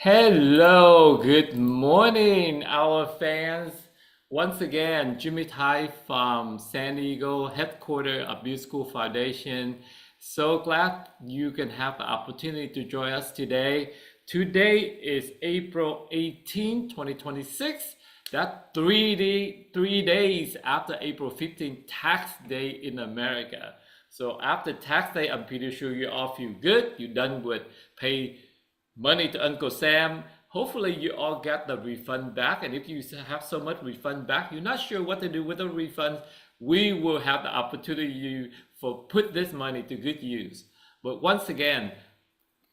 Hello, good morning, our fans. Once again, Jimmy Tai from San Diego, headquarters of BuildASchool Foundation. So glad you can have the opportunity to join us today. Today is April 18, 2026. That's three days after April 15th, tax day in America. So after tax day, I'm pretty sure you all feel good. You're done with pay money to Uncle Sam. Hopefully you all get the refund back. And if you have so much refund back, you're not sure what to do with the refund, we will have the opportunity for put this money to good use. But once again,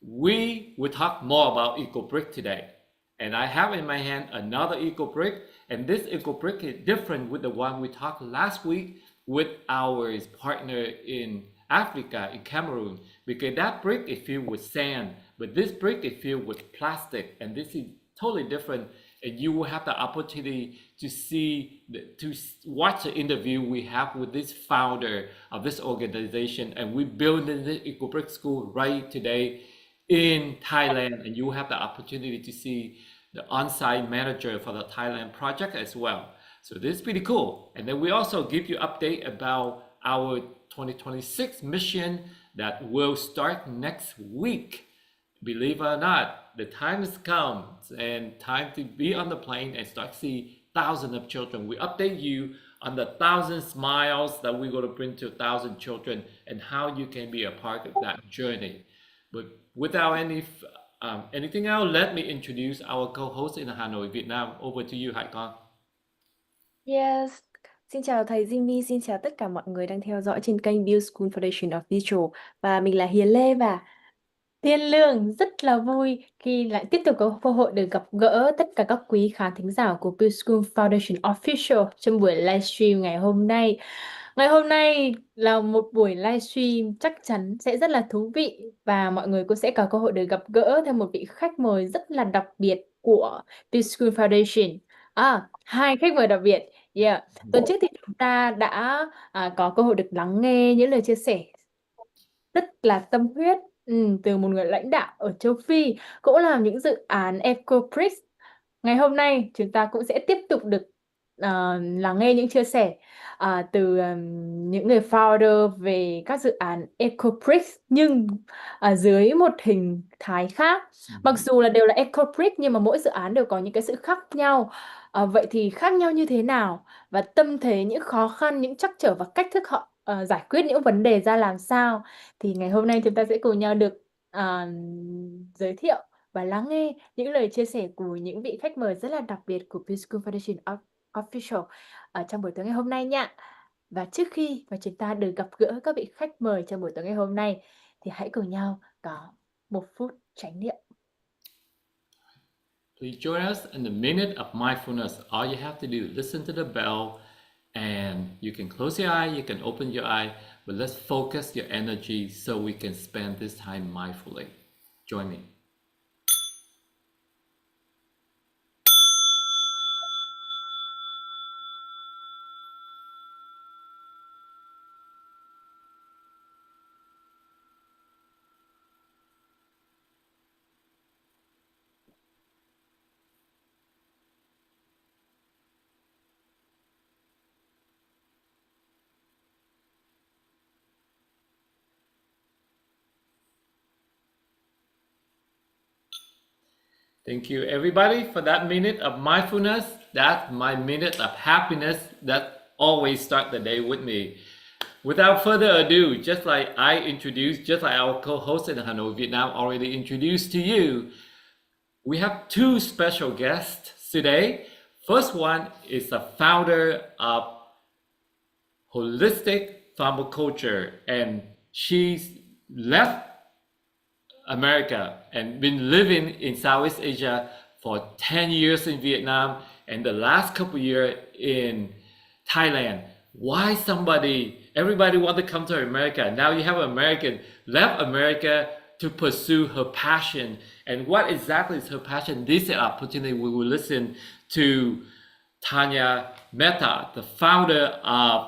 we will talk more about EcoBrick today. And I have in my hand another EcoBrick, and this EcoBrick is different with the one we talked last week with our partner in Africa, in Cameroon, because that brick is filled with sand, but this brick is filled with plastic, and this is totally different. And you will have the opportunity to watch the interview we have with this founder of this organization, and we build the EcoBrick school right today in Thailand, and you will have the opportunity to see the on-site manager for the Thailand project as well. So this is pretty cool. And then we also give you update about our 2026 mission that will start next week. Believe it or not, the time has come and time to be on the plane and start see thousands of children. We update you on the 1,000 smiles that we're going to bring to 1,000 children and how you can be a part of that journey. But without anything else, let me introduce our co-host in Hanoi, Vietnam. Over to you, Hải Con. Yes. Xin chào thầy Jimmy, xin chào tất cả mọi người đang theo dõi trên kênh BuildASchool Foundation Official. Và mình là Hiền Lê và Thiên Lương, rất là vui khi lại tiếp tục có cơ hội được gặp gỡ tất cả các quý khán thính giả của BuildASchool Foundation Official trong buổi livestream ngày hôm nay. Ngày hôm nay là một buổi livestream chắc chắn sẽ rất là thú vị và mọi người cũng sẽ có cơ hội được gặp gỡ thêm một vị khách mời rất là đặc biệt của BuildASchool Foundation. Hai khách mời đặc biệt. Yeah. Tuần trước thì chúng ta đã có cơ hội được lắng nghe những lời chia sẻ rất là tâm huyết từ một người lãnh đạo ở châu Phi cũng làm những dự án EcoBricks. Ngày hôm nay chúng ta cũng sẽ tiếp tục được lắng nghe những chia sẻ từ những người founder về các dự án EcoBricks nhưng dưới một hình thái khác. Mặc dù là đều là EcoBricks nhưng mà mỗi dự án đều có những cái sự khác nhau. Vậy thì khác nhau như thế nào và tâm thế những khó khăn, những trắc trở và cách thức họ giải quyết những vấn đề ra làm sao thì ngày hôm nay chúng ta sẽ cùng nhau được giới thiệu và lắng nghe những lời chia sẻ của những vị khách mời rất là đặc biệt của BuildASchool Foundation Official trong buổi tối ngày hôm nay nha. Và trước khi mà chúng ta được gặp gỡ các vị khách mời trong buổi tối ngày hôm nay thì hãy cùng nhau có một phút chánh niệm. Please join us in the minute of mindfulness. All you have to do is listen to the bell, and you can close your eye, you can open your eye, but let's focus your energy so we can spend this time mindfully. Join me. Thank you, everybody, for that minute of mindfulness. That's my minute of happiness that always start the day with me. Without further ado, just like our co-host in Hanoi, Vietnam already introduced to you, we have two special guests today. First one is the founder of Holistic Permaculture, and she's left America and been living in Southeast Asia for 10 years in Vietnam and the last couple years in Thailand. Why everybody want to come to America? Now you have an American left America to pursue her passion. And what exactly is her passion? This is an opportunity we will listen to Tanya Meftah, the founder of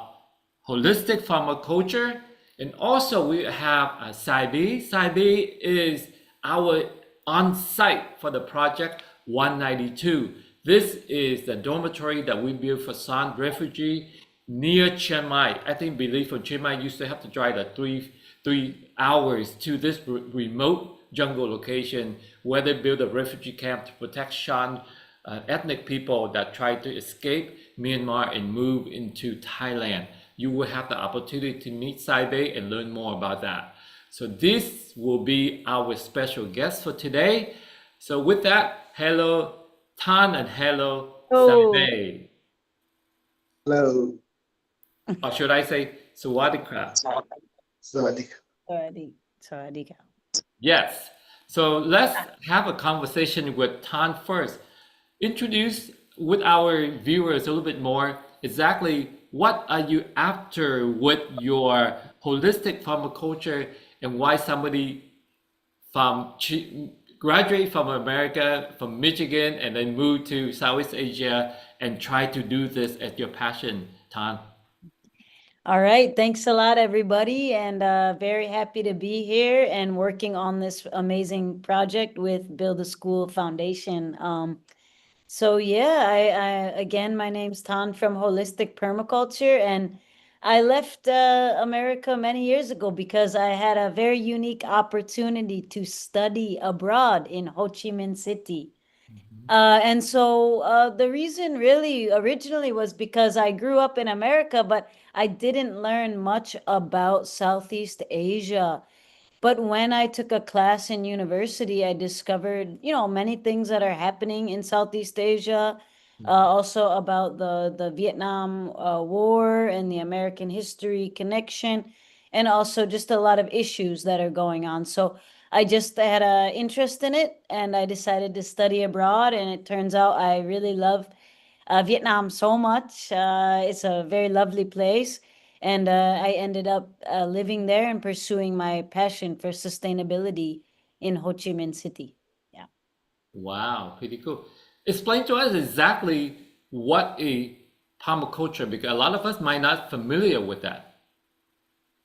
Holistic Permaculture. And also we have Saibi. Saibi is our on site for the project 192. This is the dormitory that we built for Shan Refugee near Chiang Mai. I think believe from Chiang Mai you used to have to drive the three hours to this remote jungle location where they built a refugee camp to protect Shan ethnic people that tried to escape Myanmar and move into Thailand. You will have the opportunity to meet Saibei and learn more about that. So this will be our special guest for today. So with that, hello Thaan and hello Oh, Saibei. Hello. Or should I say Sawadee. Sawadee. Sawadee. Yes. So let's have a conversation with Tan first. Introduce with our viewers a little bit more exactly what are you after with your holistic permaculture and why somebody from graduate from America, from Michigan, and then move to Southeast Asia and try to do this as your passion, Tan. All right. Thanks a lot, everybody. And very happy to be here and working on this amazing project with BuildASchool Foundation. So yeah, again, my name's Thaan from Holistic Permaculture, and I left America many years ago because I had a very unique opportunity to study abroad in Ho Chi Minh City. And so the reason really originally was because I grew up in America, but I didn't learn much about Southeast Asia. But when I took a class in university, I discovered, many things that are happening in Southeast Asia, also about the Vietnam War and the American history connection, and also just a lot of issues that are going on. So I just had an interest in it, and I decided to study abroad. And it turns out I really love Vietnam so much. It's a very lovely place. And I ended up living there and pursuing my passion for sustainability in Ho Chi Minh City. Yeah. Wow, pretty cool. Explain to us exactly what a permaculture, because a lot of us might not familiar with that.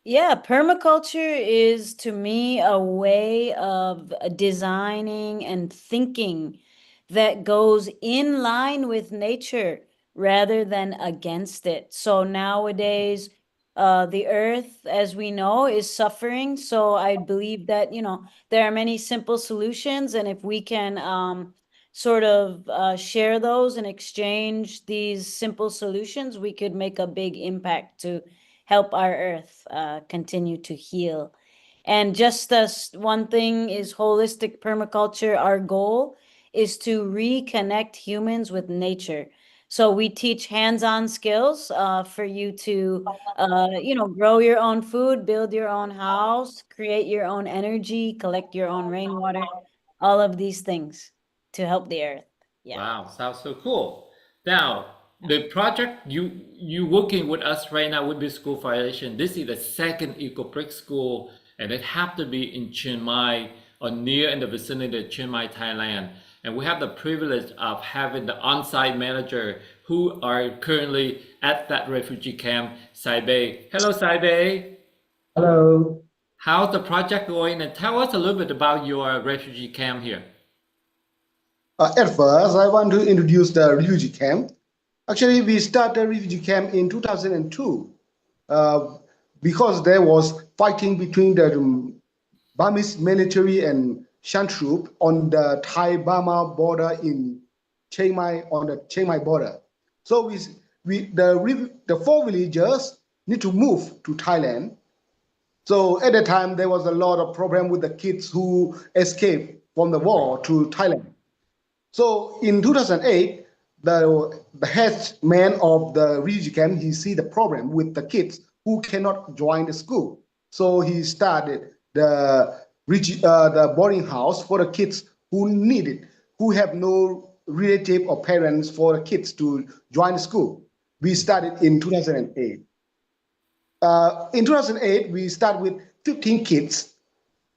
Yeah, permaculture is to me a way of designing and thinking that goes in line with nature rather than against it. So nowadays, the earth, as we know, is suffering. So I believe that, there are many simple solutions. And if we can sort of share those and exchange these simple solutions, we could make a big impact to help our earth continue to heal. And just as one thing is holistic permaculture, our goal is to reconnect humans with nature. So we teach hands-on skills for you to, grow your own food, build your own house, create your own energy, collect your own rainwater, all of these things to help the earth. Yeah. Wow, sounds so cool. Now, the project you working with us right now with BuildASchool Foundation, this is the second eco-brick school, and it have to be in Chiang Mai or near in the vicinity of Chiang Mai, Thailand. And we have the privilege of having the on-site manager who are currently at that refugee camp, Saibei. Hello, Saibei. Hello. How's the project going? And tell us a little bit about your refugee camp here. At first, I want to introduce the refugee camp. Actually, we started refugee camp in 2002 because there was fighting between the Burmese military and Shan troop on the Thai-Burma border in Chiang Mai, on the Chiang Mai border. So the four villagers need to move to Thailand. So at the time, there was a lot of problem with the kids who escaped from the war to Thailand. So in 2008, the head man of the refugee camp, he see the problem with the kids who cannot join the school. So he started the boarding house for the kids who need it, who have no relative or parents for the kids to join the school. We started in 2008. In 2008, we started with 15 kids,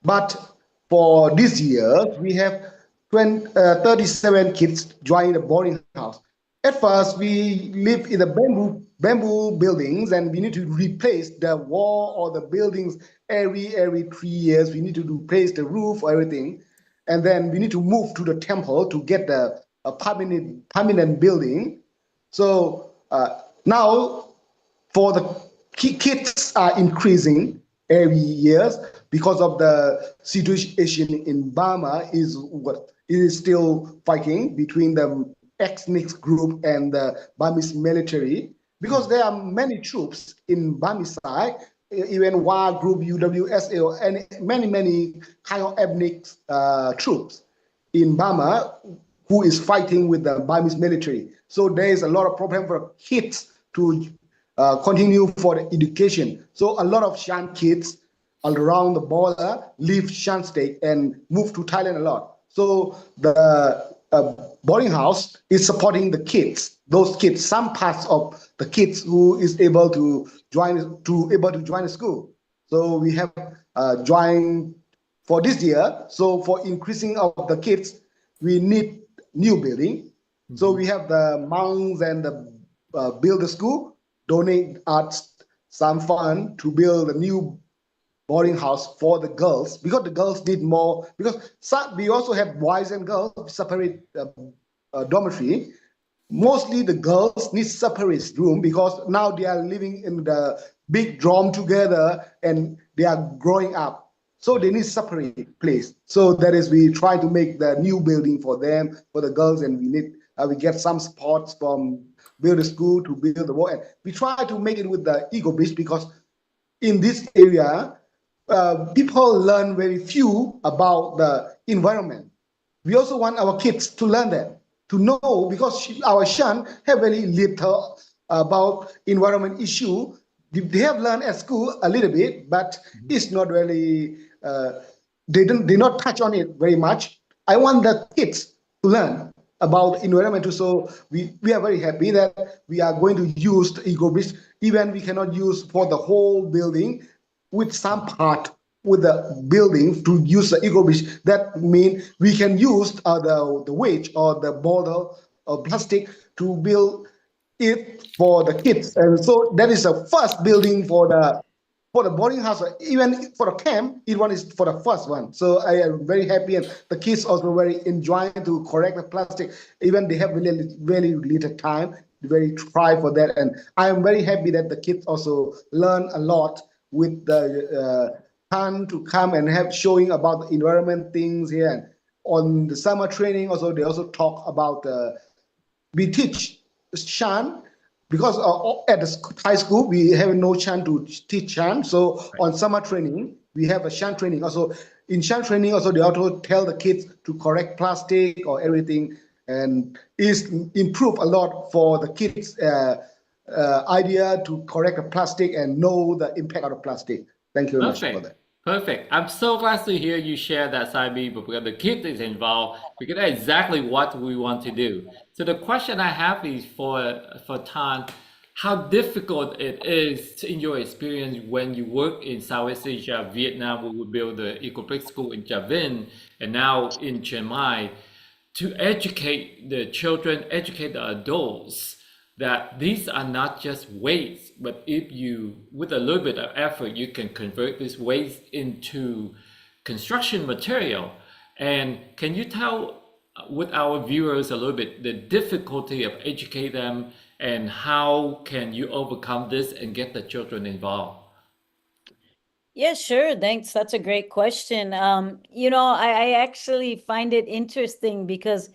but for this year, we have 37 kids joining the boarding house. At first, we live in the bamboo buildings, and we need to replace the wall or the buildings every 3 years. We need to replace the roof or everything. and then we need to move to the temple to get a permanent building. So now for the kids are increasing every years because of the situation in Burma is what is still fighting between the ethnic group and the Burmese military, because there are many troops in Burmese side, even WA group, UWSA, and many kind of ethnic troops in Burma who is fighting with the Burmese military. So there is a lot of problem for kids to continue for the education. So a lot of Shan kids all around the border leave Shan state and move to Thailand a lot. So the boarding house is supporting the kids, those kids, some parts of the kids who is able to join the school. So we have joined for this year. So for increasing of the kids, we need new building. So we have the monks and the BuildASchool donate us some fund to build a new boarding house for the girls, because the girls need more, because we also have boys and girls separate dormitory. Mostly the girls need separate room because now they are living in the big dorm together and they are growing up. So they need separate place. So that is, we try to make the new building for them, for the girls, and we get some supports from BuildASchool to build the wall. And we try to make it with the Eco Bridge, because in this area, people learn very few about the environment. We also want our kids to learn that, to know, because our Shan have very little about environment issue. They have learned at school a little bit, but it's not really, they not touch on it very much. I want the kids to learn about environment too. So we are very happy that we are going to use the Eco Bridge. Even we cannot use for the whole building, with some part with the building to use the Eco Bridge. That means we can use the wedge or the bottle of plastic to build it for the kids. And so that is the first building for the boarding house. Even for the camp, it one is for the first one. So I am very happy, and the kids also very enjoying to correct the plastic. Even they have very little time, very try for that. And I am very happy that the kids also learn a lot with the Thaan to come and have showing about the environment things here. And on the summer training also, they also talk about we teach Shan, because at the high school we have no chance to teach Shan. So on summer training we have a Shan training. Also in Shan training also, they also tell the kids to correct plastic or everything, and is improve a lot for the kids idea to correct the plastic and know the impact of the plastic. Thank you very much for that. Perfect. I'm so glad to hear you share that, Sabi, because the kid is involved, because that's exactly what we want to do. So the question I have is for Thaan, how difficult it is in your experience when you work in Southeast Asia, Vietnam, where we build the Eco School in Chavin, and now in Chiang Mai, to educate the children, educate the adults, that these are not just waste, but if you, with a little bit of effort, you can convert this waste into construction material. And can you tell with our viewers a little bit the difficulty of educate them, and how can you overcome this and get the children involved? Yeah, sure. Thanks. That's a great question. I actually find it interesting because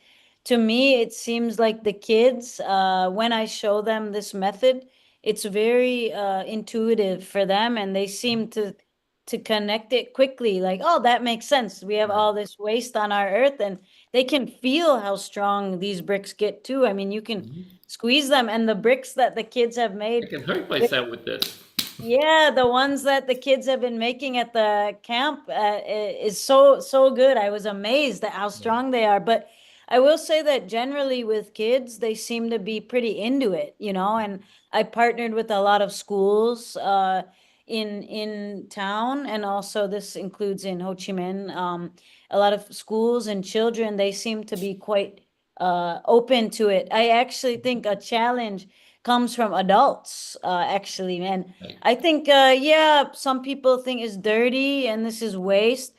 to me, it seems like the kids, when I show them this method, it's very intuitive for them, and they seem to connect it quickly. Like, oh, that makes sense. We have all this waste on our earth, and they can feel how strong these bricks get too. I mean, you can squeeze them, and the bricks that the kids have made. I can hurt myself with this. Yeah, the ones that the kids have been making at the camp is so good. I was amazed at how strong they are. But I will say that generally with kids, they seem to be pretty into it, and I partnered with a lot of schools in town, and also this includes in Ho Chi Minh. A lot of schools and children, they seem to be quite open to it. I actually think a challenge comes from adults, actually, man. I think, some people think it's dirty and this is waste.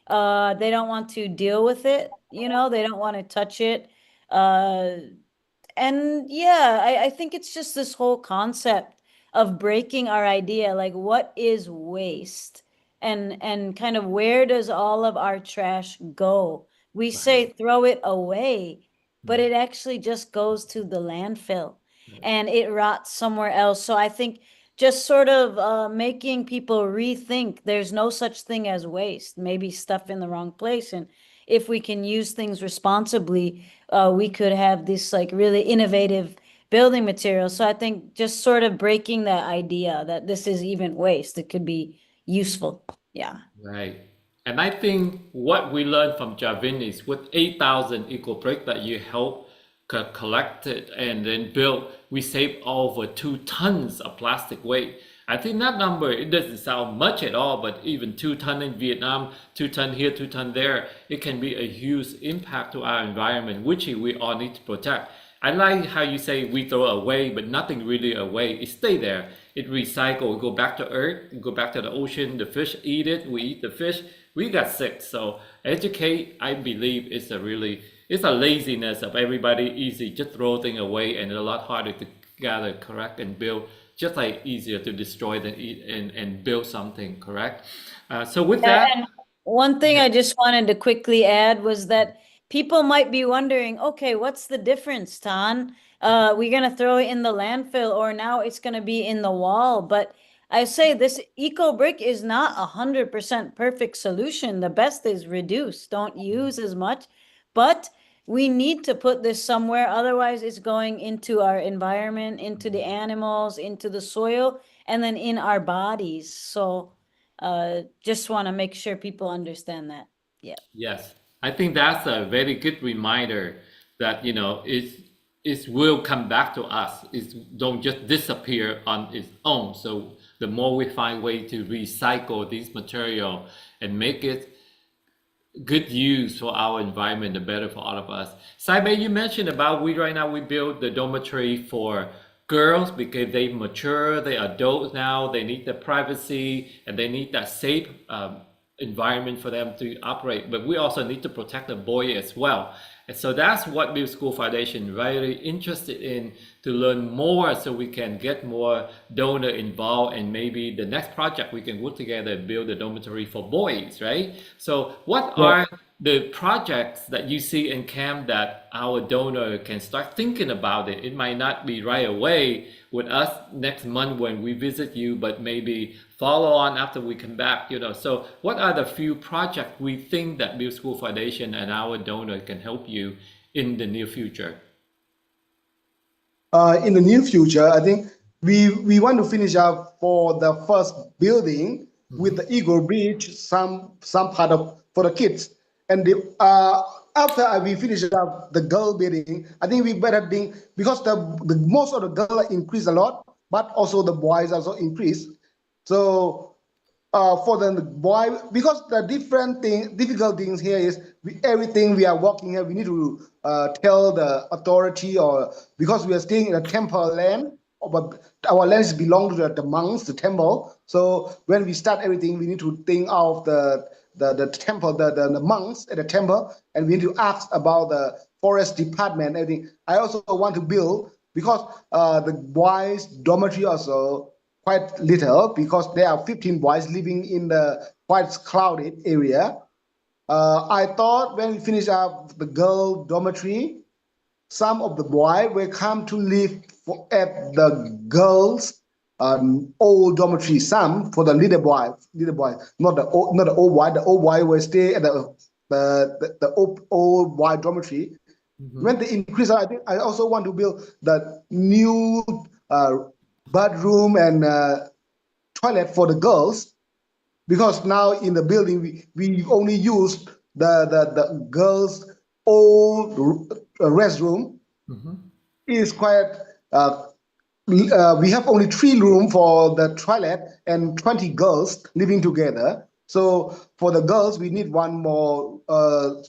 They don't want to deal with it, they don't want to touch it. And yeah, I think it's just this whole concept of breaking our idea, like what is waste, and kind of where does all of our trash go? We say throw it away, but it actually just goes to the landfill and it rots somewhere else. So I think just sort of making people rethink there's no such thing as waste, maybe stuff in the wrong place. And if we can use things responsibly, we could have this like really innovative building material. So I think just sort of breaking that idea that this is even waste, it could be useful. Yeah. Right. And I think what we learned from Javin is with 8,000 eco bricks that you help collected and then built, we saved over 2 tons of plastic weight. I think that number, it doesn't sound much at all, but even 2 ton in Vietnam, 2 ton here, 2 ton there, it can be a huge impact to our environment, which we all need to protect. I like how you say we throw away, but nothing really away. It stay there. It recycle. It go back to earth. It go back to the ocean. The fish eat it. We eat the fish. We got sick. So educate, I believe, it's a laziness of everybody. Easy, just throw things away, and it's a lot harder to gather, correct, and build. Just like easier to destroy than eat and build something, correct? So with that. And one thing I just wanted to quickly add was that people might be wondering, okay, what's the difference, Thaan? We're going to throw it in the landfill, or now it's going to be in the wall. But I say this eco brick is not 100% perfect solution. The best is reduce, don't use as much, but we need to put this somewhere. Otherwise it's going into our environment, into the animals, into the soil, and then in our bodies. So just want to make sure people understand that. Yeah. Yes, I think that's a very good reminder that it will come back to us. It don't just disappear on its own. So the more we find way to recycle this material and make it good use for our environment, the better for all of us. Saibei, you mentioned about right now we build the dormitory for girls because they mature, they adults now, they need the privacy and they need that safe environment for them to operate. But we also need to protect the boy as well. And so that's what BuildASchool Foundation really interested in, to learn more so we can get more donor involved, and maybe the next project we can work together and build a dormitory for boys, right? So what are the projects that you see in camp that our donor can start thinking about it? It might not be right away with us next month when we visit you, but maybe follow on after we come back, So what are the few projects we think that BuildASchool Foundation and our donor can help you in the near future? In the near future, I think we want to finish up for the first building with the Eagle Bridge, some part of for the kids, and after we finish up the girl building, I think we better think, because the most of the girls increase a lot, but also the boys also increase. So for the boy, because the difficult things here is everything we are walking here, we need to tell the authority, or because we are staying in a temple land, but our lands belong to the monks, the temple. So when we start everything, we need to think of the temple, the monks at the temple, and we need to ask about the forest department, everything. I also want to build, because the boys' dormitory also quite little, because there are 15 boys living in the quite crowded area. I thought when we finish up the girl dormitory, some of the boys will come to live at the girls' old dormitory. Some for the little boy, not the old boy. The old boy will stay at the old boy dormitory. When they increase, I think I also want to build the new bathroom and toilet for the girls, because now in the building we only use the girls' old restroom. Is quite we have only 3 rooms for the toilet and 20 girls living together. So for the girls, we need one more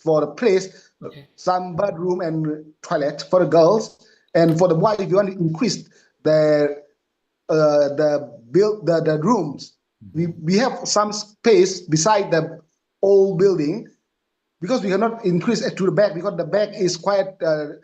for the place, some bathroom and toilet for the girls. And for the boys, if you want to increase the rooms, we have some space beside old building, because we cannot increase it to the back, because the back is quite top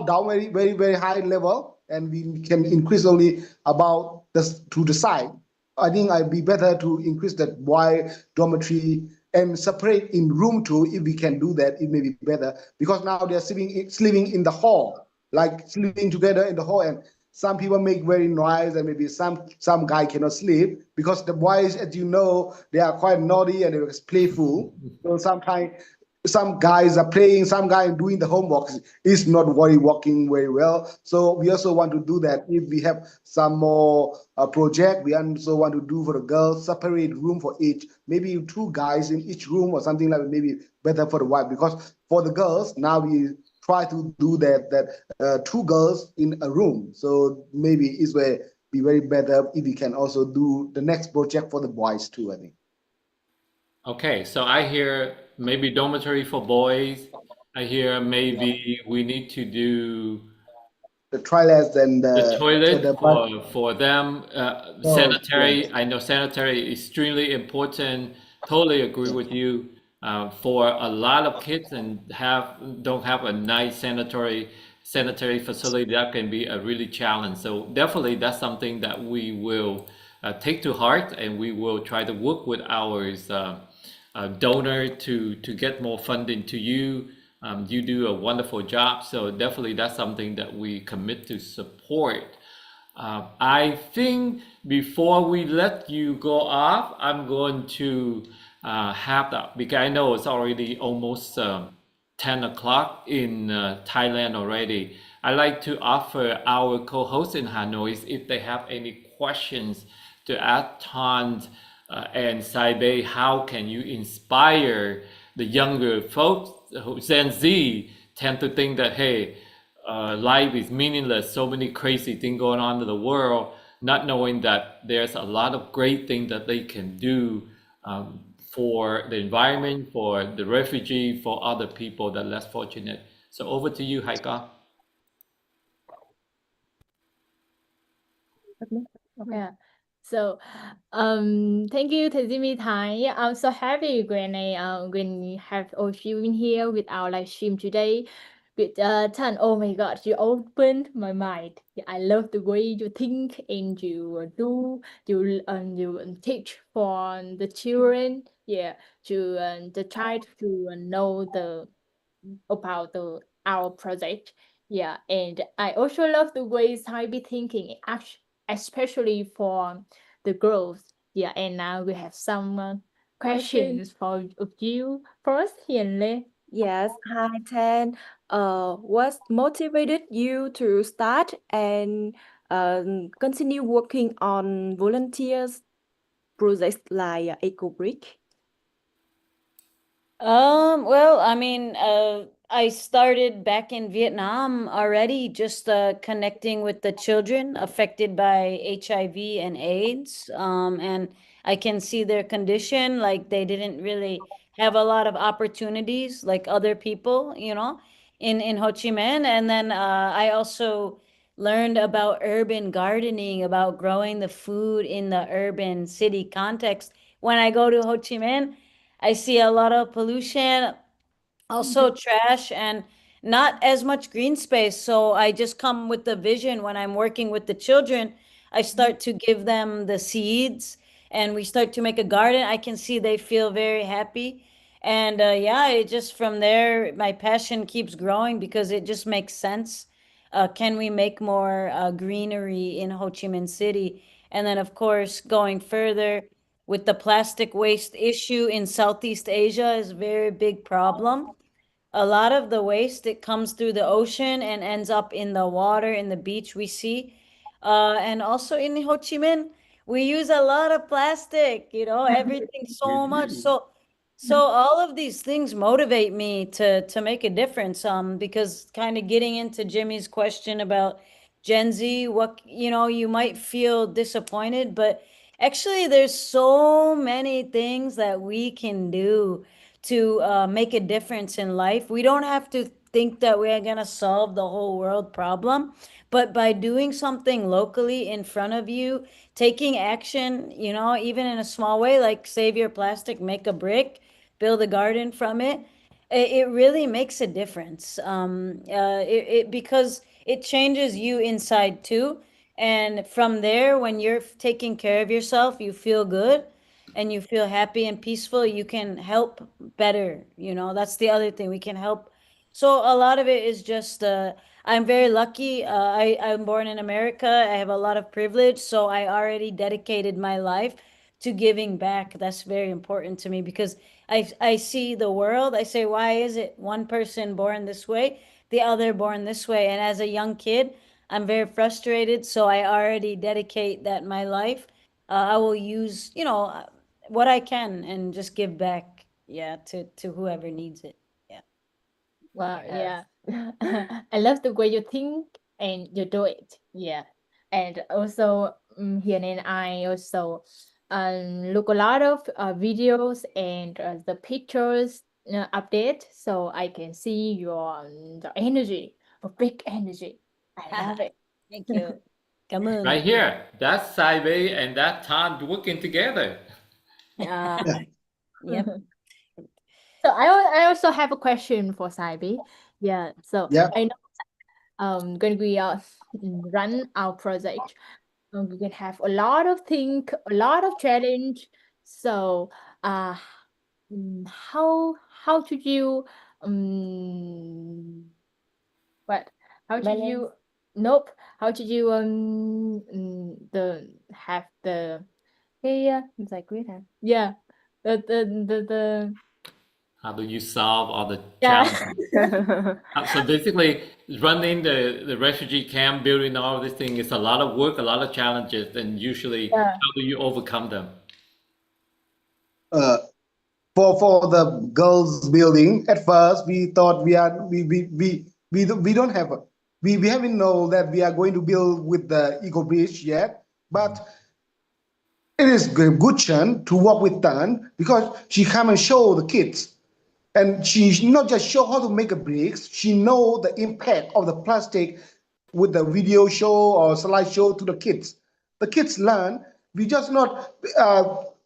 down, very high level, and we can increase only about to the side. I think I'd be better to increase that wide dormitory and separate in room too. If we can do that, it may be better, because now they're sleeping in the hall, like sleeping together in the hall, and some people make very noise, and maybe some guy cannot sleep, because the boys, as you know, they are quite naughty and they're playful. So sometimes some guys are playing, some guy doing the homework is not very working very well. So we also want to do that. If we have some more project, we also want to do for the girls, separate room for each, maybe two guys in each room or something like that, maybe better for the wife. Because for the girls now we try to do that two girls in a room. So maybe it's way be very better if we can also do the next project for the boys too, I think. Okay, so I hear maybe dormitory for boys. I hear maybe we need to do The toilets and the toilet the bath. for them. Oh, Sanitary, I know sanitary is extremely important. Totally agree with you. For a lot of kids and don't have a nice sanitary facility, that can be a really challenge. So definitely that's something that we will take to heart, and we will try to work with our donor to get more funding to you. You do a wonderful job, so definitely that's something that we commit to support. I think before we let you go off, I'm going to have that, because I know it's already almost 10 o'clock in Thailand already. I like to offer our co-hosts in Hanoi if they have any questions to ask Thaan and Saibei. How can you inspire the younger folks who Gen Z tend to think that, hey, life is meaningless, so many crazy things going on in the world, not knowing that there's a lot of great things that they can do for the environment, for the refugee, for other people that are less fortunate. So over to you, Haika. Yeah. So, thank you, Tezimi Thai. I'm so happy when you have all of you in here with our live stream today. With Tan, oh my God, you opened my mind. Yeah, I love the way you think and you teach for the children. Yeah, to try to know about our project. Yeah, and I also love the way Sai be thinking, especially for the girls. Yeah, and now we have some questions for of you. First, Hiền Lê. Yes, hi Tan. What motivated you to start and continue working on volunteers projects like EcoBrick? Well, I mean, I started back in Vietnam already, just connecting with the children affected by HIV and AIDS. And I can see their condition, like they didn't really have a lot of opportunities like other people, in Ho Chi Minh. And then I also learned about urban gardening, about growing the food in the urban city context. When I go to Ho Chi Minh, I see a lot of pollution, also trash, and not as much green space. So I just come with the vision when I'm working with the children. I start to give them the seeds and we start to make a garden. I can see they feel very happy. And yeah, it just from there, my passion keeps growing because it just makes sense. Can we make more greenery in Ho Chi Minh City? And then, of course, going further with the plastic waste issue in Southeast Asia is a very big problem. A lot of the waste, it comes through the ocean and ends up in the water, in the beach we see. And also in Ho Chi Minh, we use a lot of plastic, everything We so much. do. So all of these things motivate me to make a difference. Because kind of getting into Jimmy's question about Gen Z, what, you might feel disappointed, but actually there's so many things that we can do to make a difference in life. We don't have to think that we are gonna solve the whole world problem, but by doing something locally in front of you, taking action, you know, even in a small way, like save your plastic, make a brick, build a garden from it, it really makes a difference. Because it changes you inside too. And from there, when you're taking care of yourself, you feel good and you feel happy and peaceful, you can help better. You know, that's the other thing. We can help. So a lot of it is just, I'm very lucky. I'm born in America. I have a lot of privilege. So I already dedicated my life to giving back. That's very important to me because I see the world. I say, why is it one person born this way, the other born this way? And as a young kid, I'm very frustrated. So I already dedicate that my life. I will use, you know, what I can and just give back, yeah, to whoever needs it. Yeah. Well, yeah. I love the way you think and you do it. Yeah. And also, here and I also look a lot of videos and the pictures update, so I can see your the energy, a big energy. I love it. Thank you. Cảm ơn. Right here, that's Saibe and that Thaan working together. Yep. So I also have a question for Saibi. Yeah. So Yeah. I know when we run our project, we can have a lot of a lot of challenge. So uh how should you what how should you Balance. nope how should you the have the Giải quyết hả? yeah the How do you solve all the yeah challenges? So basically, running the refugee camp, building all of this thing is a lot of work, a lot of challenges, and usually, yeah how do you overcome them? Uh, for the girls building, at first we thought we don't have we haven't know that we are going to build with the eco bridge yet, but it is a good chance to work with Thaan because she come and show the kids, and she not just show how to make a bricks, she know the impact of the plastic with the video show or slideshow to the kids. The kids learn. We just not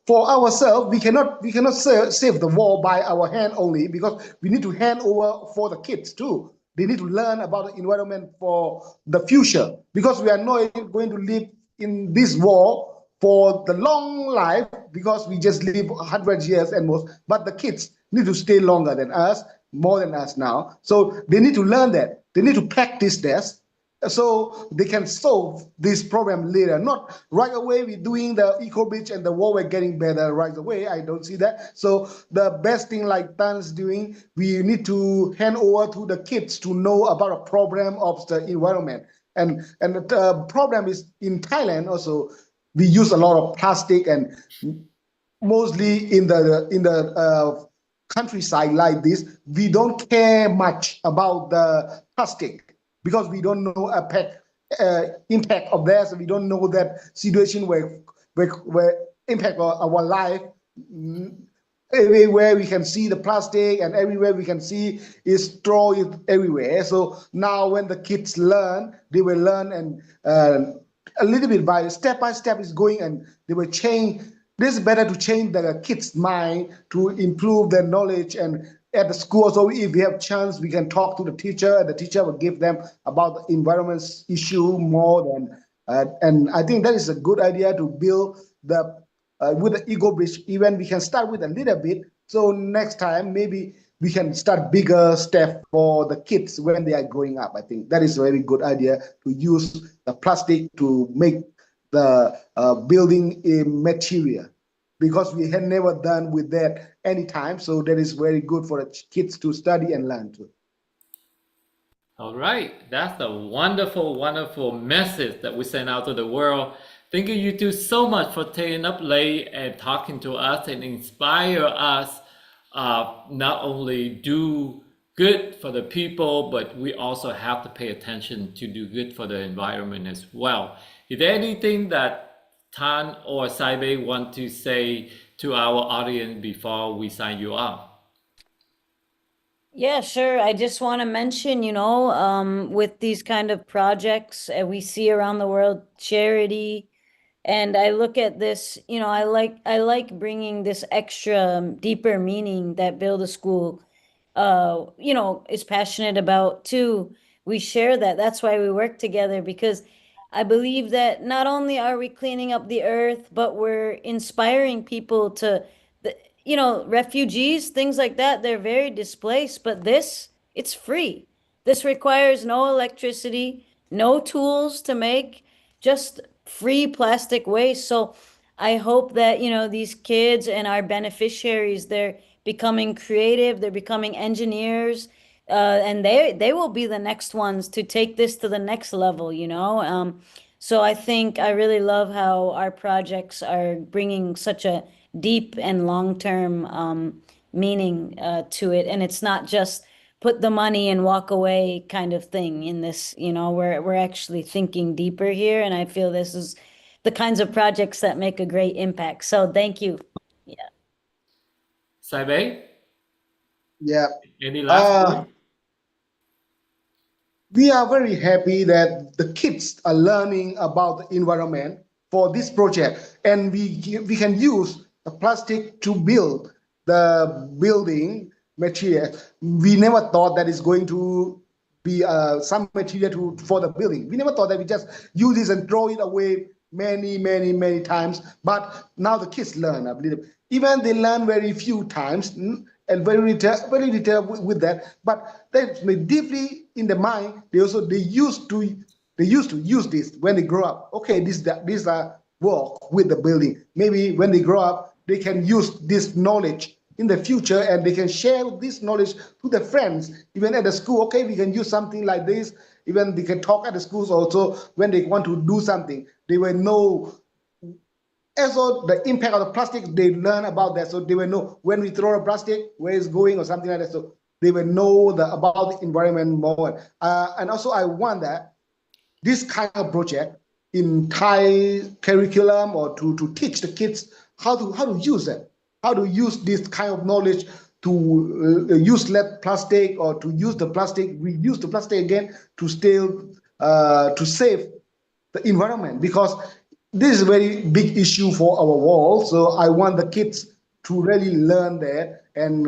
for ourselves. We cannot save the world by our hand only, because we need to hand over for the kids too. They need to learn about the environment for the future, because we are not going to live in this world for the long life, because we just live 100 years and most, but the kids need to stay longer than us, more than us now. So they need to learn that. They need to practice this, so they can solve this problem later. Not right away. We're doing the eco bridge and the war, we're getting better right away. I don't see that. So the best thing like Than's doing, we need to hand over to the kids to know about a problem of the environment. And the problem is in Thailand also, we use a lot of plastic, and mostly in the countryside like this, we don't care much about the plastic, because we don't know impact of that. So we don't know that situation where impact our life. Everywhere we can see the plastic, and everywhere we can see is straw everywhere. So now when the kids learn, they will learn, and a little bit by step is going, and they will change. This is better to change the kids' mind to improve their knowledge. And at the school, so if we have chance, we can talk to the teacher, and the teacher will give them about the environment issue more than. And I think that is a good idea to build the with the ego bridge. Even we can start with a little bit. So next time maybe we can start bigger step for the kids when they are growing up. I think that is a very good idea to use the plastic to make the building material, because we had never done with that any time. So that is very good for the kids to study and learn too. All right, that's a wonderful, wonderful message that we send out to the world. Thank you two so much for staying up late and talking to us and inspire us. Not only do good for the people, but we also have to pay attention to do good for the environment as well. Is there anything that Thaan or Saibe want to say to our audience before we sign you off? Yeah, sure. I just want to mention, with these kind of projects we see around the world, charity, and I look at this, I like bringing this extra deeper meaning that Build a School, is passionate about too. We share that. That's why we work together, because I believe that not only are we cleaning up the earth, but we're inspiring people to, refugees, things like that. They're very displaced, but it's free. This requires no electricity, no tools to make, just free plastic waste. So I hope that, these kids and our beneficiaries, they're becoming creative, they're becoming engineers, and they will be the next ones to take this to the next level. So I think I really love how our projects are bringing such a deep and long-term meaning to it, and it's not just put the money and walk away kind of thing in this. We're actually thinking deeper here, and I feel this is the kinds of projects that make a great impact. So thank you. Yeah. Saibei, Yeah. any last Uh, word? we are very happy that the kids are learning about the environment for this project, and we can use the plastic to build the building material. We never thought that it's going to be some material for the building. We never thought that we just use this and throw it away many times. But now the kids learn, I believe. Even they learn very few times, and very little with that. But that's deeply in the mind. They used to use this when they grow up. Okay, these are work with the building. Maybe when they grow up, they can use this knowledge in the future, and they can share this knowledge to their friends, even at the school. Okay, we can use something like this. Even they can talk at the schools also when they want to do something. They will know also the impact of the plastic. They learn about that, so they will know when we throw a plastic, where it's going or something like that. So they will know about the environment more. And also I want that this kind of project in Thai curriculum, or to teach the kids how to use it, how to use this kind of knowledge to use less plastic, or to use the plastic, reuse the plastic again, to still to save the environment, because this is a very big issue for our world. So I want the kids to really learn that, and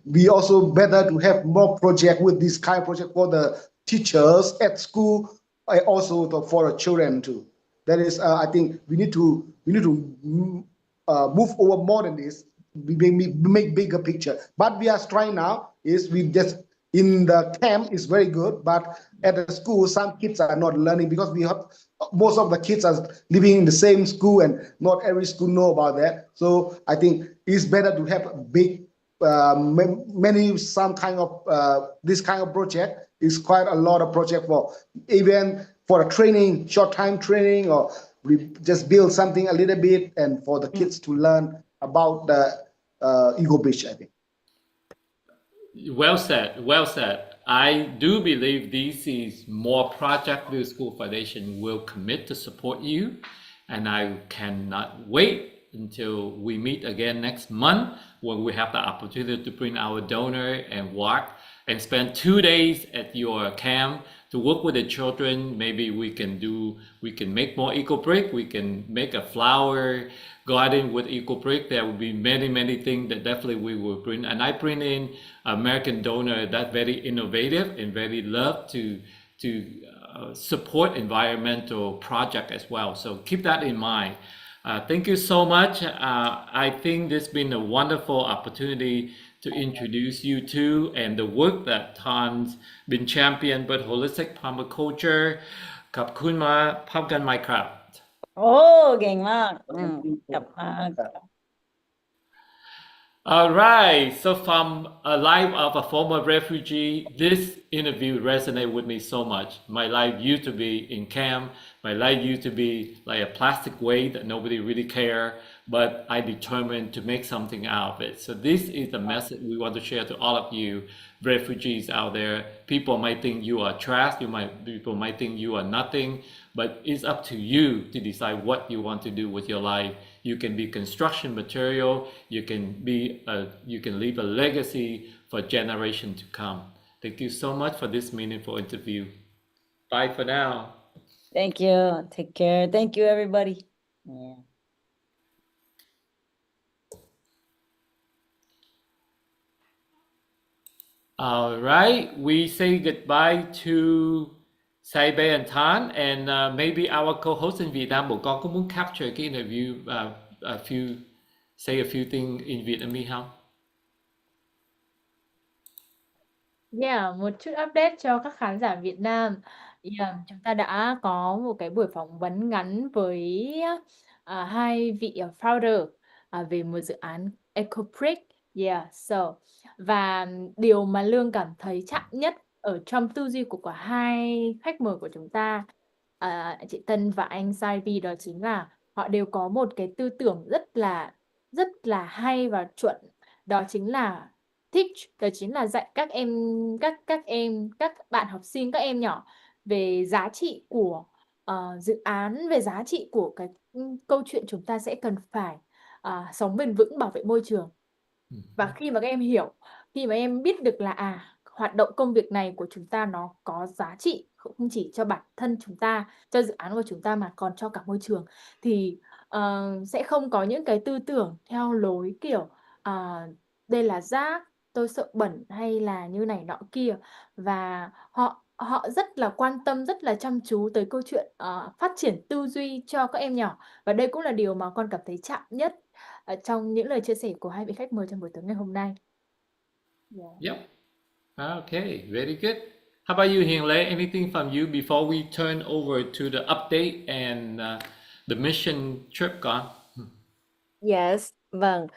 we also better to have more project with this kind of project for the teachers at school, also for the children too. That is, I think we need to move over more than this. We make bigger picture. But we are trying now. Is we just in the camp is very good, but at the school some kids are not learning, because we have most of the kids are living in the same school, and not every school know about that. So I think it's better to have a big many some kind of this kind of project. Is quite a lot of project for even for a training, short time training, or we just build something a little bit, and for the kids to learn about the ego bridge, I think. Well said, well said. I do believe this is more Project Build School Foundation will commit to support you, and I cannot wait until we meet again next month, when we have the opportunity to bring our donor and walk and spend 2 days at your camp to work with the children. Maybe we can make more eco brick, we can make a flower garden with eco brick. There will be many things that definitely we will bring, and I bring in American donor that very innovative and very love to support environmental project as well. So keep that in mind. Thank you so much. I think this has been a wonderful opportunity to introduce you to and the work that Thaan's been champion, but holistic permaculture ขอบคุณมาพบกันใหม่ครับ โอ้เก่งมากกลับมา All right, so from a life of a former refugee, this interview resonated with me so much. My life used to be in camp. My life used to be like a plastic waste that nobody really care, but I determined to make something out of it. So this is the message we want to share to all of you refugees out there. People might think you are trash, people might think you are nothing, but it's up to you to decide what you want to do with your life. You can be construction material, you can leave a legacy for generation to come. Thank you so much for this meaningful interview. Bye for now. Thank you. Take care. Thank you, everybody. Yeah. All right, we say goodbye to Saibe and Thaan, and maybe our co-host in Việt Nam, bọn con có muốn capture cái interview, say a few things in Vietnamese không? Yeah, một chút update cho các khán giả Việt Nam. Yeah, chúng ta đã có một cái buổi phỏng vấn ngắn với hai vị founder về một dự án EcoBrick. Yeah, và điều mà Lương cảm thấy chạm nhất ở trong tư duy của cả hai khách mời của chúng ta, chị Tân và anh Saibi, đó chính là họ đều có một cái tư tưởng rất là hay và chuẩn. Đó chính là đó chính là dạy các bạn học sinh, các em nhỏ về giá trị của dự án, về giá trị của cái câu chuyện chúng ta sẽ cần phải sống bền vững, bảo vệ môi trường. Và khi mà các em hiểu, khi mà em biết được là hoạt động công việc này của chúng ta nó có giá trị không chỉ cho bản thân chúng ta, cho dự án của chúng ta mà còn cho cả môi trường, thì sẽ không có những cái tư tưởng theo lối kiểu đây là rác, tôi sợ bẩn hay là như này nọ kia. Và họ rất là quan tâm, rất là chăm chú tới câu chuyện phát triển tư duy cho các em nhỏ. Và đây cũng là điều mà con cảm thấy chạm nhất trong những lời chia sẻ của hai vị khách mời trong buổi tối ngày hôm nay. Yep. Okay, very good. How about you, Hiền Lê? Anything from you before we turn over to the update and the mission trip con? Yes, vâng.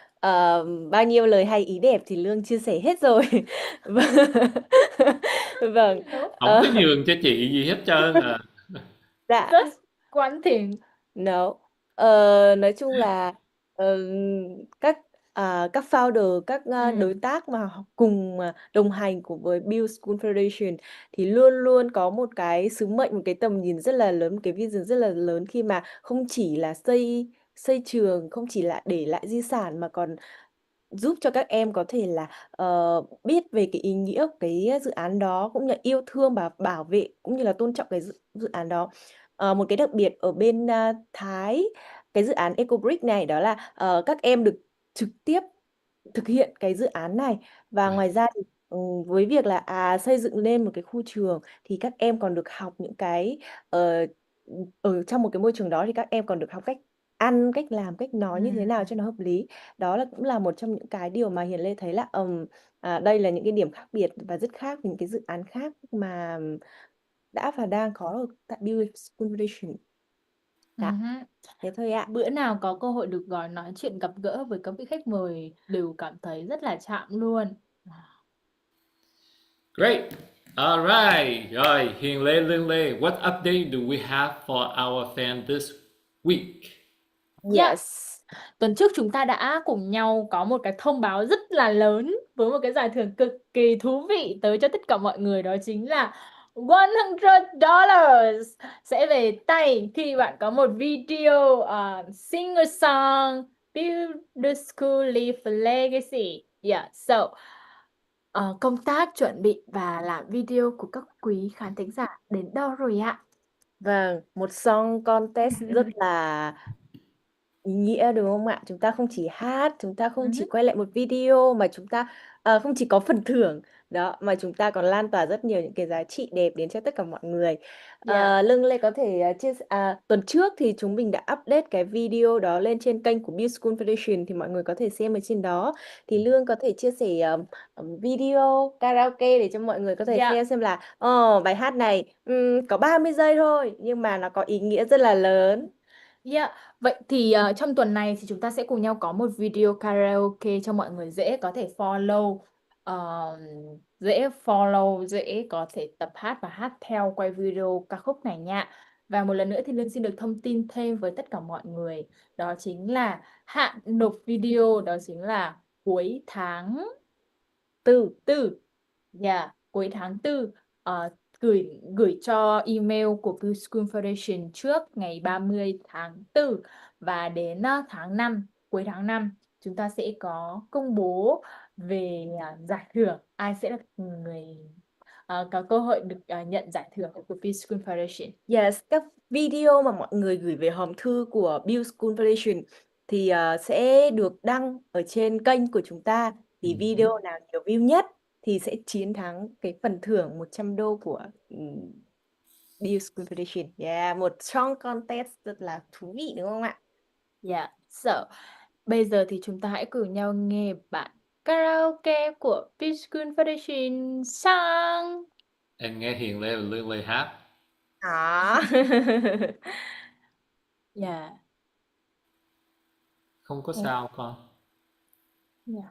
Bao nhiêu lời hay ý đẹp thì Lương chia sẻ hết rồi. Vâng. Không có nhường cho chị gì hết trơn à. Dạ. Just one thing. No. Nói chung là các founder, các đối tác mà cùng đồng hành cùng với BuildASchool Foundation thì luôn luôn có một cái sứ mệnh, một cái tầm nhìn rất là lớn, một cái vision rất là lớn khi mà không chỉ là xây trường, không chỉ là để lại di sản mà còn giúp cho các em có thể là biết về cái ý nghĩa của cái dự án đó, cũng như là yêu thương và bảo vệ cũng như là tôn trọng cái dự án đó. Một cái đặc biệt ở bên Thái, cái dự án EcoBrick này đó là các em được trực tiếp thực hiện cái dự án này. Và ngoài ra thì với việc là xây dựng lên một cái khu trường thì các em còn được học những cái ở trong một cái môi trường đó thì các em còn được học cách ăn, cách làm, cách nói như thế nào cho nó hợp lý. Đó cũng là một trong những cái điều mà Hiền Lê thấy là đây là những cái điểm khác biệt và rất khác với những cái dự án khác mà đã và đang có ở tại BuildASchool Foundation. Dạ, thế thôi ạ. Bữa nào có cơ hội được nói chuyện gặp gỡ với các vị khách mời đều cảm thấy rất là chạm luôn. Great. All right. Rồi, Hiền Lê, Lương Lê, what update do we have for our fan this week? Yes. Tuần trước chúng ta đã cùng nhau có một cái thông báo rất là lớn với một cái giải thưởng cực kỳ thú vị tới cho tất cả mọi người, đó chính là $100 sẽ về tay khi bạn có một video sing a song, build the school, leave a legacy. Công tác chuẩn bị và làm video của các quý khán thính giả đến đâu rồi ạ? Vâng, một song contest rất là ý nghĩa đúng không ạ? Chúng ta không chỉ hát, chúng ta không chỉ quay lại một video mà chúng ta không chỉ có phần thưởng đó mà chúng ta còn lan tỏa rất nhiều những cái giá trị đẹp đến cho tất cả mọi người. Lương Lê có thể tuần trước thì chúng mình đã update cái video đó lên trên kênh của BuildASchool Foundation thì mọi người có thể xem ở trên đó. Thì Lương có thể chia sẻ video karaoke để cho mọi người có thể xem là bài hát này có 30 giây thôi nhưng mà nó có ý nghĩa rất là lớn. Vậy thì trong tuần này thì chúng ta sẽ cùng nhau có một video karaoke cho mọi người dễ có thể follow, dễ có thể tập hát và hát theo quay video ca khúc này nha. Và một lần nữa thì Lương xin được thông tin thêm với tất cả mọi người, đó chính là hạn nộp video đó chính là cuối tháng 4. Cuối tháng 4. Gửi cho email của BuildASchool Foundation trước ngày 30 tháng 4 và đến tháng 5, cuối tháng 5 chúng ta sẽ có công bố về giải thưởng, ai sẽ là người có cơ hội được nhận giải thưởng của BuildASchool Foundation. Yes, các video mà mọi người gửi về hòm thư của BuildASchool Foundation thì sẽ được đăng ở trên kênh của chúng ta. Thì video nào nhiều view nhất thì sẽ chiến thắng cái phần thưởng 100 đô của BuildASchool Foundation. Yeah, một strong contest rất là thú vị đúng không ạ? Yeah, so bây giờ thì chúng ta hãy cùng nhau nghe bản karaoke của BuildASchool Foundation Shan. Em nghe Hiền Lê và Lương Lê hát. Yeah. Không có sao con. Yeah.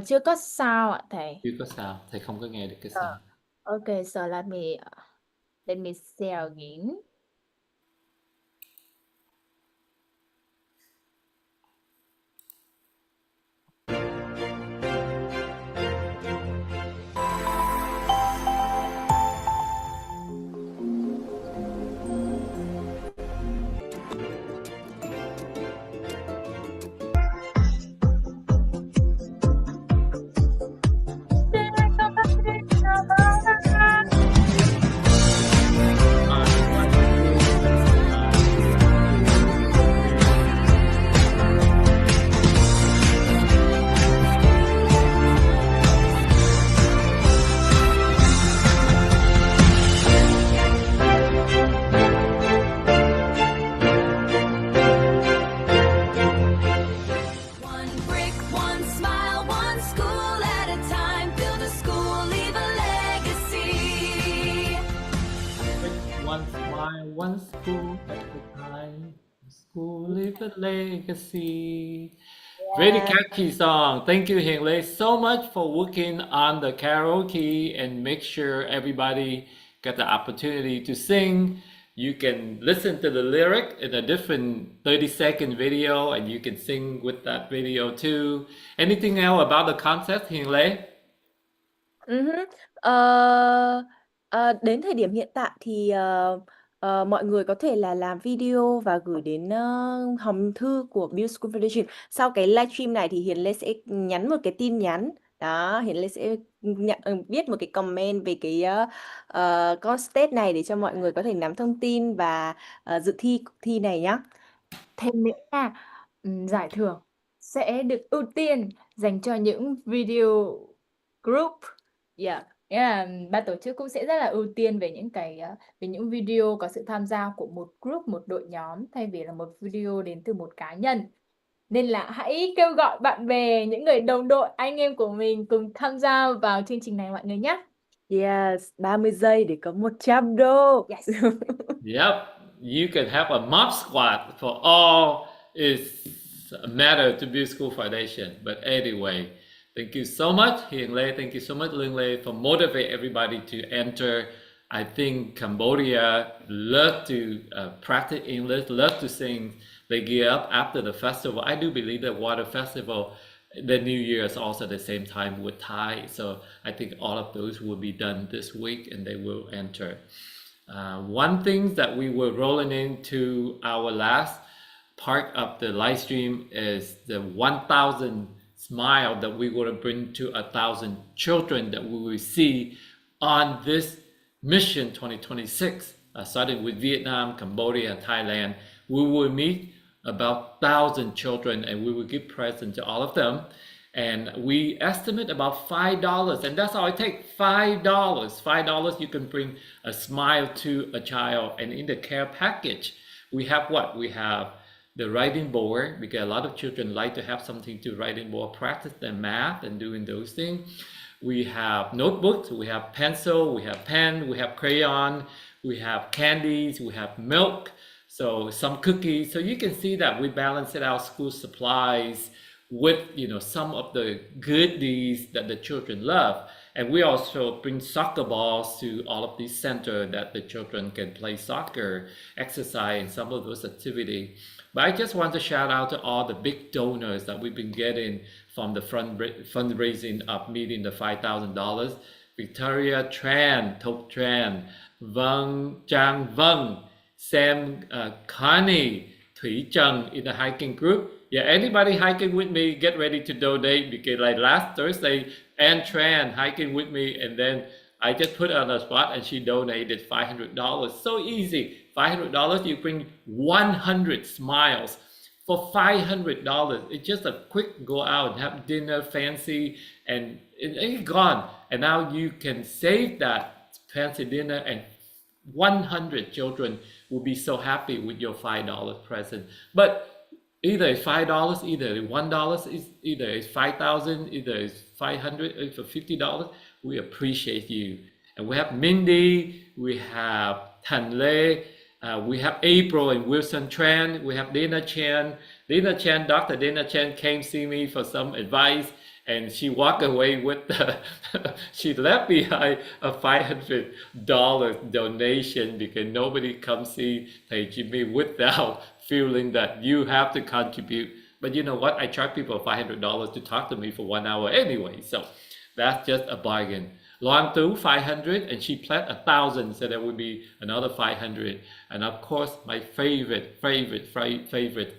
Chưa có sao ạ thầy. Chưa có sao, thầy không có nghe được cái sao. Okay, so let me share again. One brick, one smile, one school at a time. Build a school, leave a legacy. One smile, one school at a time. School leave a legacy. Very catchy song. Thank you, Hiền Lê, so much for working on the karaoke and make sure everybody got the opportunity to sing. You can listen to the lyric in a different 30-second video and you can sing with that video too. Anything else about the concept, Hiền Lê? Đến thời điểm hiện tại thì mọi người có thể là làm video và gửi đến hòm thư của BuildASchool Foundation. Sau cái livestream này thì Hiền Lê sẽ nhắn một cái tin nhắn. Đó, Hiền Lê sẽ viết một cái comment về cái contest này để cho mọi người có thể nắm thông tin và dự thi cuộc thi này nhé. Thêm nữa là giải thưởng sẽ được ưu tiên dành cho những video group. Yeah. Nghĩa là ban tổ chức cũng sẽ rất là ưu tiên về những video có sự tham gia của một group, một đội nhóm thay vì là một video đến từ một cá nhân. Nên là hãy kêu gọi bạn bè, những người đồng đội, anh em của mình cùng tham gia vào chương trình này mọi người nhé. Yes, 30 giây để có 100 đô. Yes. Yep, you can have a mob squad for all is a matter to BuildASchool Foundation. But anyway, thank you so much, Hiền Lê. Thank you so much, Lương Lê, for motivate everybody to enter. I think Cambodia love to practice English, love to sing. They gear up after the festival. I do believe that Water Festival, the New Year is also the same time with Thai. So I think all of those will be done this week and they will enter. One thing that we were rolling into our last part of the live stream is the 1,000 smile that we want to bring to 1,000 children that we will see on this mission 2026, starting with Vietnam, Cambodia, and Thailand. We will meet about 1,000 children and we will give presents to all of them. And we estimate about $5, and that's all it takes, $5. $5 you can bring a smile to a child. And in the care package, we have what? We have the writing board, because a lot of children like to have something to write in board, practice their math and doing those things. We have notebooks, we have pencil, we have pen, we have crayon, we have candies, we have milk, so some cookies. So you can see that we balance it out, school supplies with some of the goodies that the children love. And we also bring soccer balls to all of these centers that the children can play soccer, exercise, and some of those activities. But I just want to shout out to all the big donors that we've been getting from the fundraising of meeting the $5,000. Victoria Tran, Thục Tran, Vâng Trang Vâng, Sam Connie, Thủy Trần in the hiking group. Yeah, anybody hiking with me, get ready to donate because like last Thursday, Ann Tran hiking with me, and then I just put her on the spot and she donated $500. So easy. $500, you bring 100 smiles for $500. It's just a quick go out and have dinner fancy and it's gone. And now you can save that fancy dinner and 100 children will be so happy with your $5 present. But either it's $5, either it's $1, either it's 5,000, either it's 500, for $50. We appreciate you. And we have Mindy, we have Than Lê, we have April and Wilson Tran, we have Dana Chan. Dana Chan, Dr. Dana Chan came see me for some advice and she walked away with she left behind a $500 donation because nobody comes see Thầy Jimmy without feeling that you have to contribute. But you know what? I charge people $500 to talk to me for 1 hour anyway, so that's just a bargain. Loan Tu 500 and she pledged 1,000, so there will be another 500. And of course, my favorite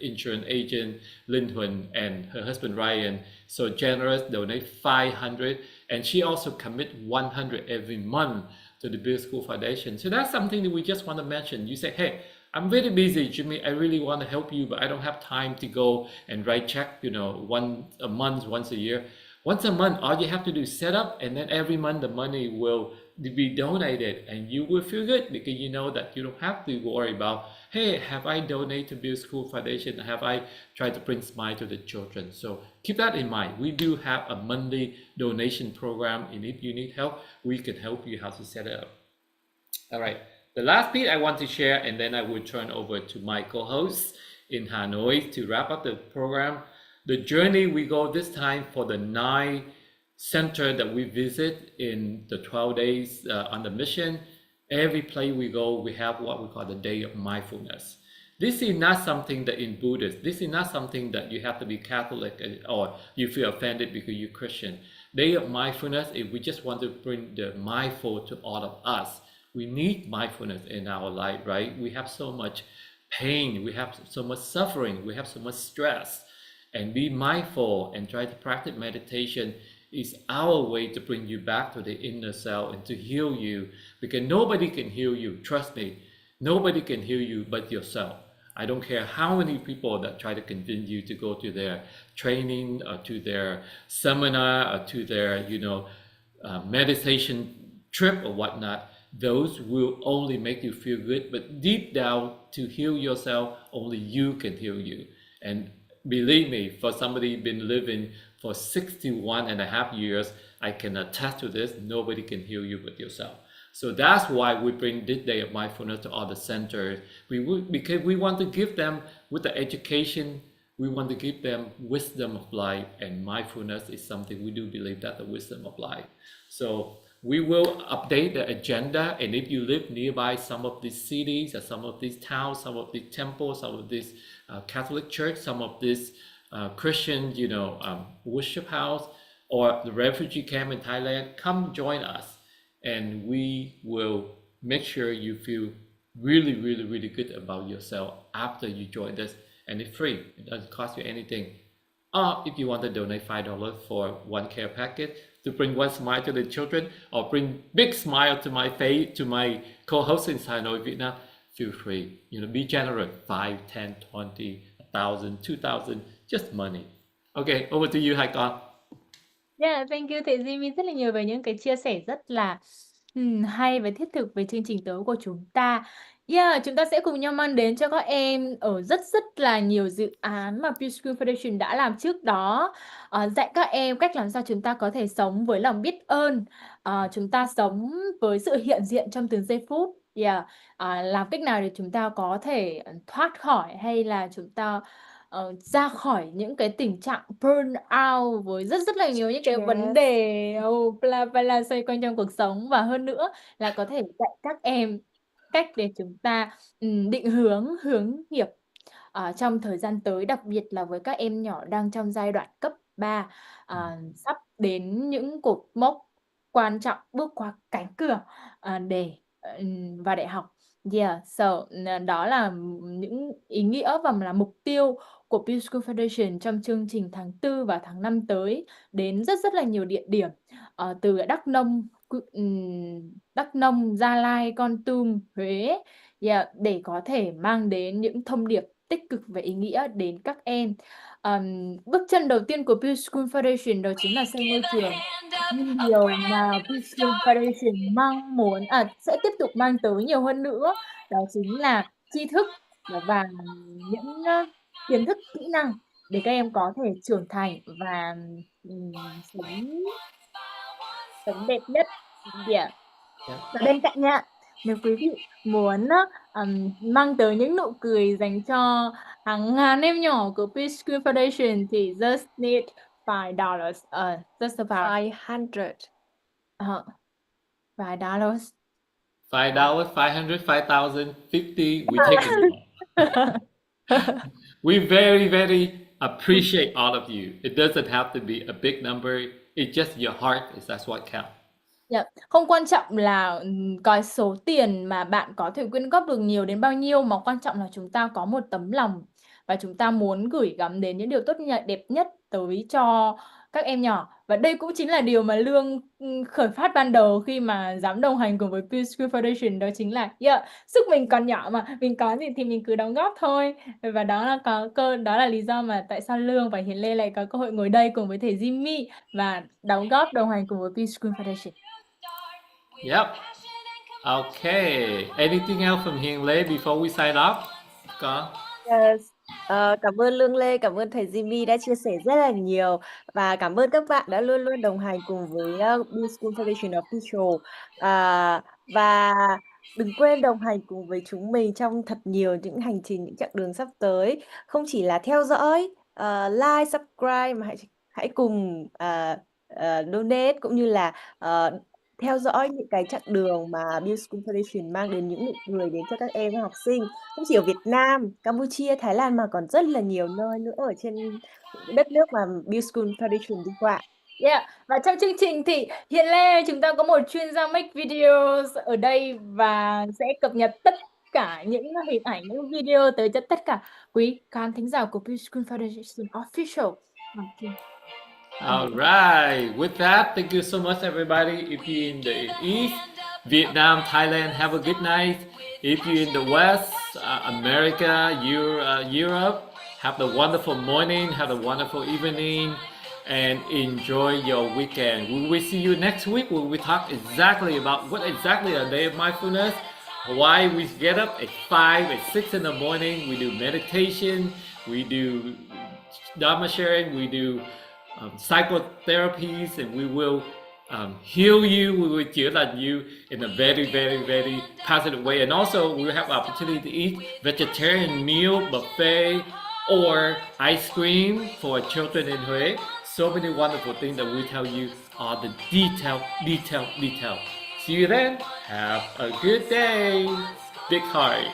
insurance agent, Linh Huân, and her husband Ryan, so generous, donate 500, and she also commit 100 every month to the BuildASchool Foundation. So that's something that we just want to mention. You say, hey, I'm very busy, Jimmy. I really want to help you, but I don't have time to go and write check, once a month, once a year. Once a month, all you have to do is set up, and then every month the money will be donated, and you will feel good because you know that you don't have to worry about, hey, have I donated to BuildASchool Foundation? Have I tried to bring smile to the children? So keep that in mind. We do have a monthly donation program, and if you need help, we can help you how to set it up. All right. The last bit I want to share, and then I will turn over to my co-host in Hanoi to wrap up the program. The journey we go this time for the 9 centers that we visit in the 12 days on the mission. Every place we go, we have what we call the Day of Mindfulness. This is not something that in Buddhist, this is not something that you have to be Catholic or you feel offended because you're Christian. Day of Mindfulness is we just want to bring the mindful to all of us. We need mindfulness in our life, right? We have so much pain, we have so much suffering, we have so much stress. And be mindful and try to practice meditation is our way to bring you back to the inner self and to heal you, because nobody can heal you. Trust me, nobody can heal you but yourself. I don't care how many people that try to convince you to go to their training or to their seminar or to their meditation trip or whatnot. Those will only make you feel good, but deep down, to heal yourself, only you can heal you. And believe me, for somebody been living for 61 and a half years, I can attest to this, nobody can heal you but yourself. So that's why we bring this Day of Mindfulness to all the centers. Because we want to give them, with the education, we want to give them wisdom of life, and mindfulness is something we do believe that the wisdom of life. So we will update the agenda, and if you live nearby some of these cities or some of these towns, some of these temples, some of these Catholic church, some of these Christian, worship house, or the refugee camp in Thailand, come join us, and we will make sure you feel really, really, really good about yourself after you join this, and it's free. It doesn't cost you anything. Or if you want to donate $5 for one care package to bring one smile to the children, or bring big smile to my face, to my co-host in Hanoi, Vietnam, feel free. Be generous. 5, 10, 20, 1,000, 2,000, just money. Okay, over to you, Hai Con. Yeah, thank you thầy Jimmy rất là nhiều về những cái chia sẻ rất là hay và thiết thực về chương trình tấu của chúng ta. Yeah, chúng ta sẽ cùng nhau mang đến cho các em ở rất là nhiều dự án mà BuildASchool Foundation đã làm trước đó, dạy các em cách làm sao chúng ta có thể sống với lòng biết ơn, chúng ta sống với sự hiện diện trong từng giây phút. Yeah, làm cách nào để chúng ta có thể thoát khỏi hay là chúng ta ra khỏi những cái tình trạng burn out với rất là nhiều những cái vấn Stress. đề bla xoay quanh trong cuộc sống, và hơn nữa là có thể dạy các em cách để chúng ta định hướng nghiệp trong thời gian tới, đặc biệt là với các em nhỏ đang trong giai đoạn cấp 3, sắp đến những cột mốc quan trọng, bước qua cánh cửa để vào đại học. Yeah, so đó là những ý nghĩa và là mục tiêu của BuildASchool Foundation trong chương trình tháng 4 và tháng 5 tới, đến rất là nhiều địa điểm từ Đắk Nông, Gia Lai, Kon Tum, Huế, yeah, để có thể mang đến những thông điệp tích cực và ý nghĩa đến các em. Bước chân đầu tiên của BuildASchool Foundation đó chính là xây ngôi trường. Nhưng điều mà BuildASchool Foundation mong muốn sẽ tiếp tục mang tới nhiều hơn nữa đó chính là tri thức và những kiến thức, kỹ năng để các em có thể trưởng thành và sống đẹp nhất. Yeah. Và bên cạnh nha, nếu quý vị muốn mang tới những nụ cười dành cho hàng ngàn em nhỏ của BuildASchool Foundation thì just need $5. Just about 500. $5. $5, 500, 5,000, 50. We take it all. We very, very appreciate all of you. It doesn't have to be a big number. It's just your heart. That's what counts. Yeah. Không quan trọng là cái số tiền mà bạn có thể quyên góp được nhiều đến bao nhiêu, mà quan trọng là chúng ta có một tấm lòng và chúng ta muốn gửi gắm đến những điều tốt đẹp nhất tới cho các em nhỏ. Và đây cũng chính là điều mà Lương khởi phát ban đầu khi mà dám đồng hành cùng với BuildASchool Foundation, đó chính là sức mình còn nhỏ mà, mình có gì thì mình cứ đóng góp thôi. Và đó là lý do mà tại sao Lương và Hiền Lê lại có cơ hội ngồi đây cùng với thầy Jimmy và đóng góp đồng hành cùng với BuildASchool Foundation. Yep. Okay. Anything else from Hiền Lê before we sign off? Có. Yes. Cảm ơn Lương Lê, cảm ơn thầy Jimmy đã chia sẻ rất là nhiều và cảm ơn các bạn đã luôn luôn đồng hành cùng với BuildASchool Foundation Official. Và đừng quên đồng hành cùng với chúng mình trong thật nhiều những hành trình, những chặng đường sắp tới. Không chỉ là theo dõi, like, subscribe mà hãy cùng donate cũng như là theo dõi những cái chặng đường mà BuildASchool Foundation mang đến những nụ cười đến cho các em học sinh, không chỉ ở Việt Nam, Cambodia, Thái Lan mà còn rất là nhiều nơi nữa ở trên đất nước mà BuildASchool Foundation đi qua. Yeah. Và trong chương trình thì hiện nay chúng ta có một chuyên gia make videos ở đây và sẽ cập nhật tất cả những hình ảnh, những video tới cho tất cả quý khán thính giả của BuildASchool Foundation Official. All right. With that, thank you so much, everybody. If you're in the East, Vietnam, Thailand, have a good night. If you're in the West, America, Europe, have a wonderful morning, have a wonderful evening, and enjoy your weekend. We will see you next week when we talk exactly about what exactly a day of mindfulness, why we get up at 5, at 6 in the morning. We do meditation, we do Dharma sharing, we do psychotherapies, and we will heal you, we will chữa lành you in a very, very, very positive way. And also, we will have opportunity to eat vegetarian meal, buffet, or ice cream for children in Huế. So many wonderful things that we tell you are the detail. See you then. Have a good day. Big heart.